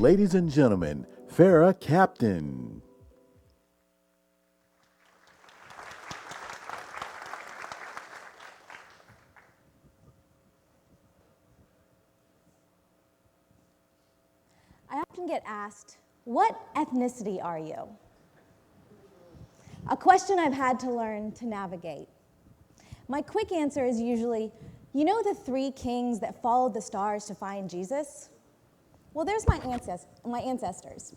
ladies and gentlemen, Fara Captain. I often get asked, what ethnicity are you? A question I've had to learn to navigate. My quick answer is usually, you know the 3 kings that followed the stars to find Jesus? Well, there's my ancestors.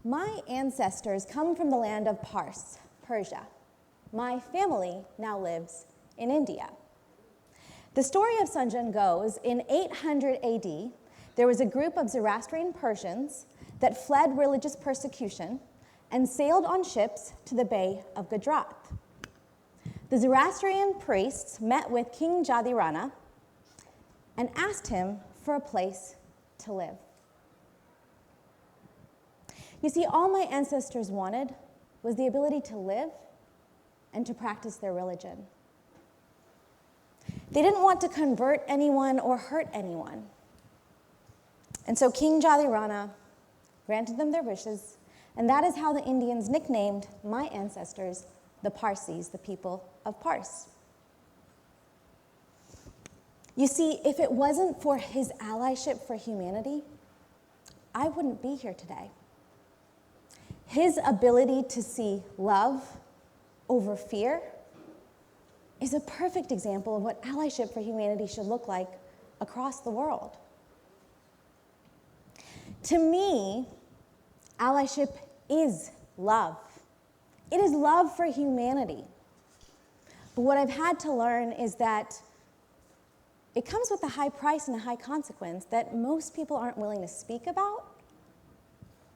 My ancestors come from the land of Pars, Persia. My family now lives in India. The story of Sanjan goes, in 800 AD, there was a group of Zoroastrian Persians that fled religious persecution and sailed on ships to the Bay of Gujarat. The Zoroastrian priests met with King Jadirana and asked him for a place to live. You see, all my ancestors wanted was the ability to live and to practice their religion. They didn't want to convert anyone or hurt anyone. And so King Jadirana granted them their wishes, and that is how the Indians nicknamed my ancestors the Parsis, the people of Pars. You see, if it wasn't for his allyship for humanity, I wouldn't be here today. His ability to see love over fear is a perfect example of what allyship for humanity should look like across the world. To me, allyship is love. It is love for humanity. But what I've had to learn is that it comes with a high price and a high consequence that most people aren't willing to speak about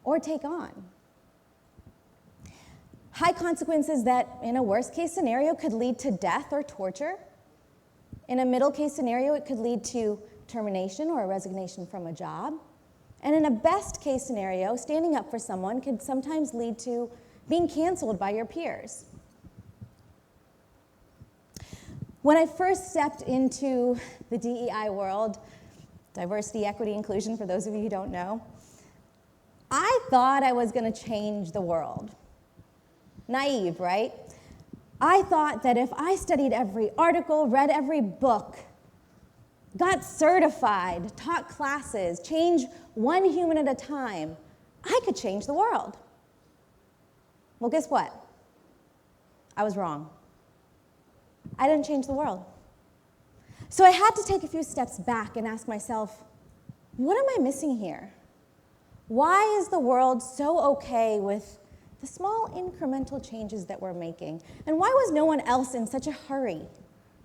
or take on. High consequences that, in a worst-case scenario, could lead to death or torture. In a middle-case scenario, it could lead to termination or a resignation from a job. And in a best-case scenario, standing up for someone could sometimes lead to being canceled by your peers. When I first stepped into the DEI world, diversity, equity, inclusion, for those of you who don't know, I thought I was going to change the world. Naive, right? I thought that if I studied every article, read every book, got certified, taught classes, changed one human at a time, I could change the world. Well, guess what? I was wrong. I didn't change the world. So I had to take a few steps back and ask myself, what am I missing here? Why is the world so okay with the small incremental changes that we're making? And why was no one else in such a hurry,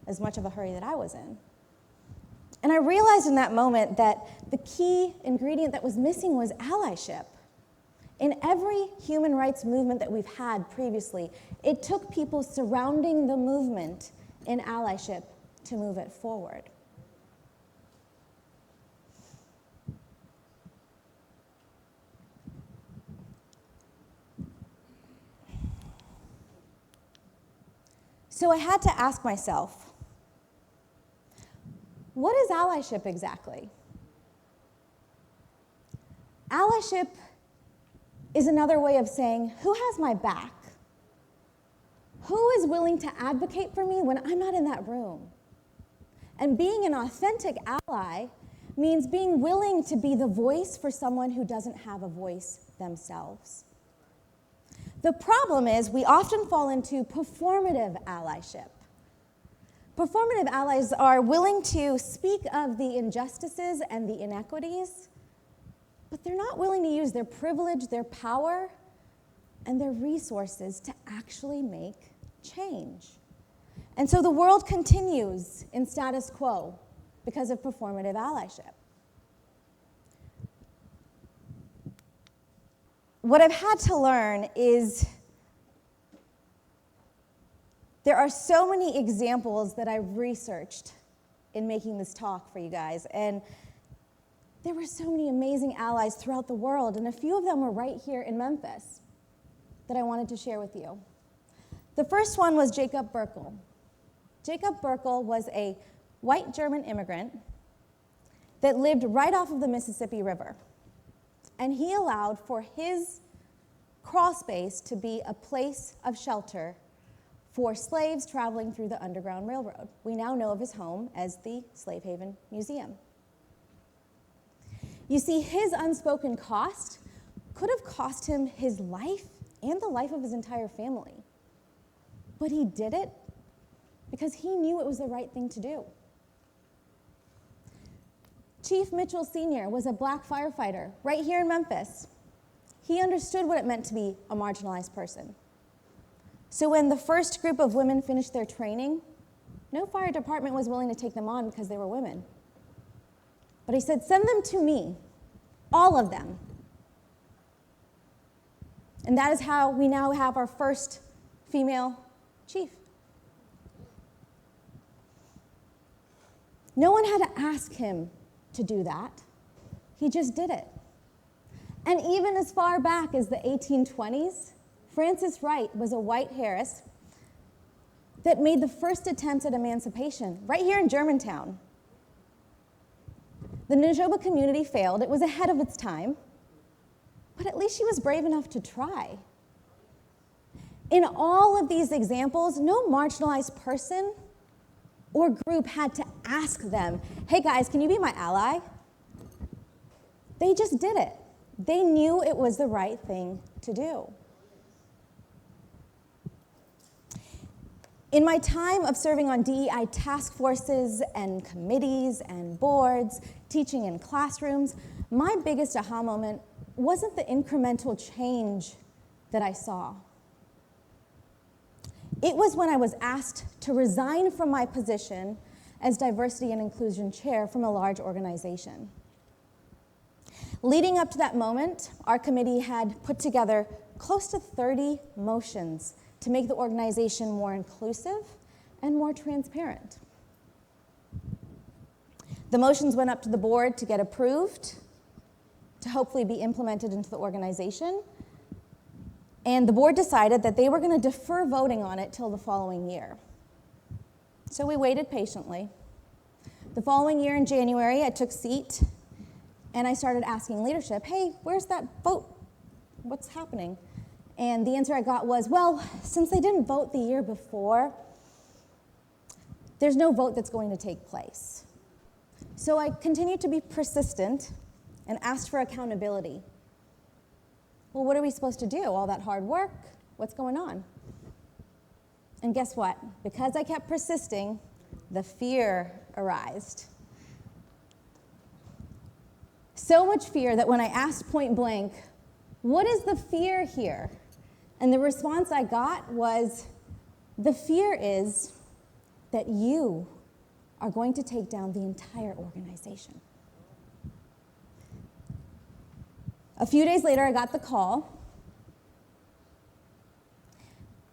as much of a hurry that I was in? And I realized in that moment that the key ingredient that was missing was allyship. In every human rights movement that we've had previously, it took people surrounding the movement in allyship to move it forward. So I had to ask myself, what is allyship exactly? Allyship is another way of saying, who has my back? Who is willing to advocate for me when I'm not in that room? And being an authentic ally means being willing to be the voice for someone who doesn't have a voice themselves. The problem is we often fall into performative allyship. Performative allies are willing to speak of the injustices and the inequities, but they're not willing to use their privilege, their power, and their resources to actually make change. And so the world continues in status quo because of performative allyship. What I've had to learn is there are so many examples that I've researched in making this talk for you guys, and there were so many amazing allies throughout the world, and a few of them were right here in Memphis that I wanted to share with you. The first one was Jacob Burkle. Jacob Burkle was a white German immigrant that lived right off of the Mississippi River. and he allowed for his crawl space to be a place of shelter for slaves traveling through the Underground Railroad. We now know of his home as the Slave Haven Museum. You see, his unspoken cost could have cost him his life and the life of his entire family. But he did it because he knew it was the right thing to do. Chief Mitchell Sr. was a black firefighter right here in Memphis. He understood what it meant to be a marginalized person. So when the first group of women finished their training, no fire department was willing to take them on because they were women. But he said, send them to me, all of them. And that is how we now have our first female chief. No one had to ask him to do that. He just did it. And even as far back as the 1820s, Frances Wright was a white heiress that made the first attempts at emancipation right here in Germantown. The Najoba community failed. It was ahead of its time, but at least she was brave enough to try. In all of these examples, no marginalized person or group had to ask them, hey guys, can you be my ally? They just did it. They knew it was the right thing to do. In my time of serving on DEI task forces and committees and boards, teaching in classrooms, my biggest aha moment wasn't the incremental change that I saw. It was when I was asked to resign from my position as diversity and inclusion chair from a large organization. Leading up to that moment, our committee had put together close to 30 motions to make the organization more inclusive and more transparent. The motions went up to the board to get approved, to hopefully be implemented into the organization, and the board decided that they were going to defer voting on it till the following year. So we waited patiently. The following year in January, I took seat, and I started asking leadership, hey, where's that vote? What's happening? And the answer I got was, well, since they didn't vote the year before, there's no vote that's going to take place. So I continued to be persistent and asked for accountability. Well, what are we supposed to do? All that hard work? What's going on? And guess what? Because I kept persisting, the fear arose. So much fear that when I asked point blank, what is the fear here? And the response I got was, the fear is that you are going to take down the entire organization. A few days later, I got the call,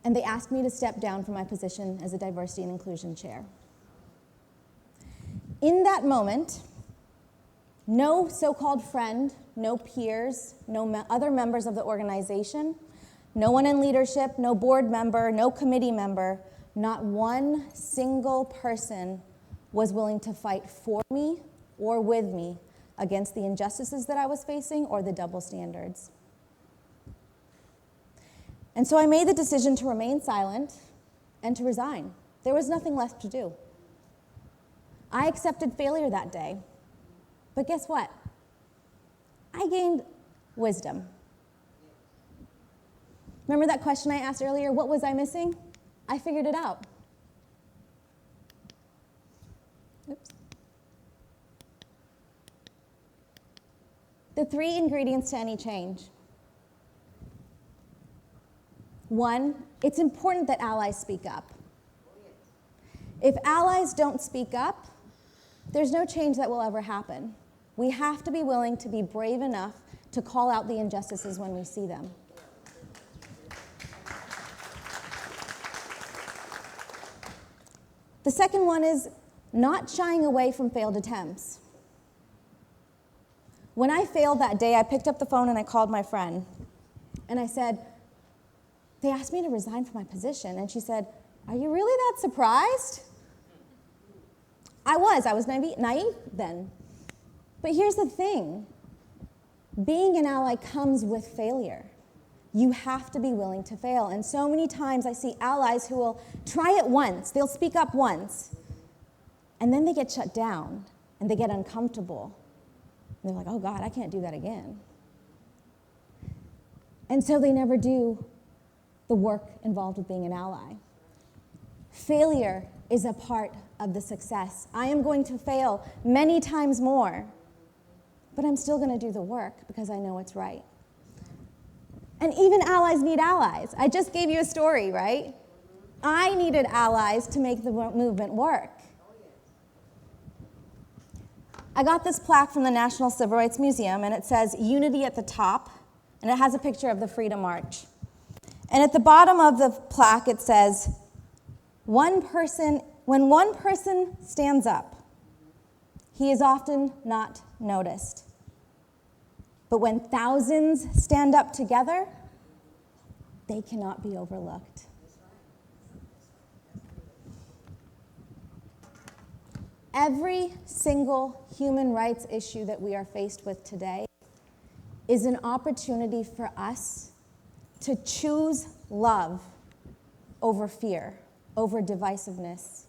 and they asked me to step down from my position as a diversity and inclusion chair. In that moment, no so-called friend, no peers, no other members of the organization, no one in leadership, no board member, no committee member, not one single person was willing to fight for me or with me against the injustices that I was facing or the double standards. And so I made the decision to remain silent and to resign. There was nothing left to do. I accepted failure that day. But guess what? I gained wisdom. Remember that question I asked earlier, what was I missing? I figured it out. Oops. The 3 ingredients to any change. 1, it's important that allies speak up. If allies don't speak up, there's no change that will ever happen. We have to be willing to be brave enough to call out the injustices when we see them. The second one is not shying away from failed attempts. When I failed that day, I picked up the phone and I called my friend. And I said, they asked me to resign from my position. And she said, are you really that surprised? I was naive then. But here's the thing. Being an ally comes with failure. You have to be willing to fail. And so many times I see allies who will try it once, they'll speak up once, and then they get shut down and they get uncomfortable. And they're like, oh God, I can't do that again. And so they never do the work involved with being an ally. Failure is a part of the success. I am going to fail many times more, but I'm still going to do the work because I know it's right. And even allies need allies. I just gave you a story, right? I needed allies to make the movement work. I got this plaque from the National Civil Rights Museum, and it says Unity at the top, and it has a picture of the Freedom March. And at the bottom of the plaque, it says, when one person stands up, he is often not noticed. But when thousands stand up together, they cannot be overlooked. Every single human rights issue that we are faced with today is an opportunity for us to choose love over fear, over divisiveness.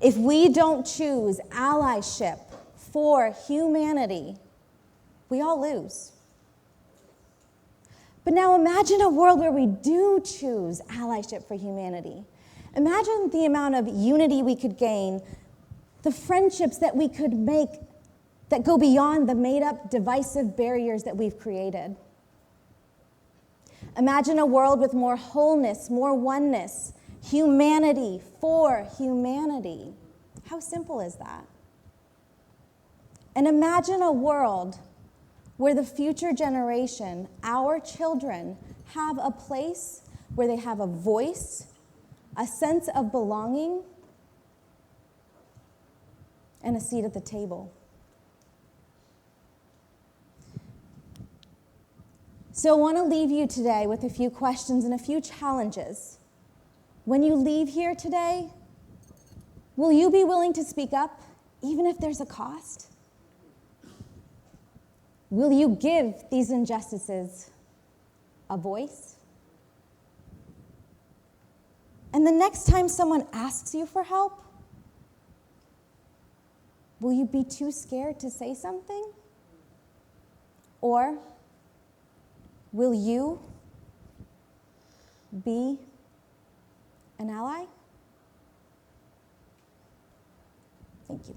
If we don't choose allyship for humanity, we all lose. But now imagine a world where we do choose allyship for humanity. Imagine the amount of unity we could gain, the friendships that we could make that go beyond the made-up divisive barriers that we've created. Imagine a world with more wholeness, more oneness, humanity for humanity. How simple is that? And imagine a world where the future generation, our children, have a place where they have a voice, a sense of belonging, and a seat at the table. So I want to leave you today with a few questions and a few challenges. When you leave here today, will you be willing to speak up, even if there's a cost? Will you give these injustices a voice? And the next time someone asks you for help, will you be too scared to say something? Or will you be an ally? Thank you.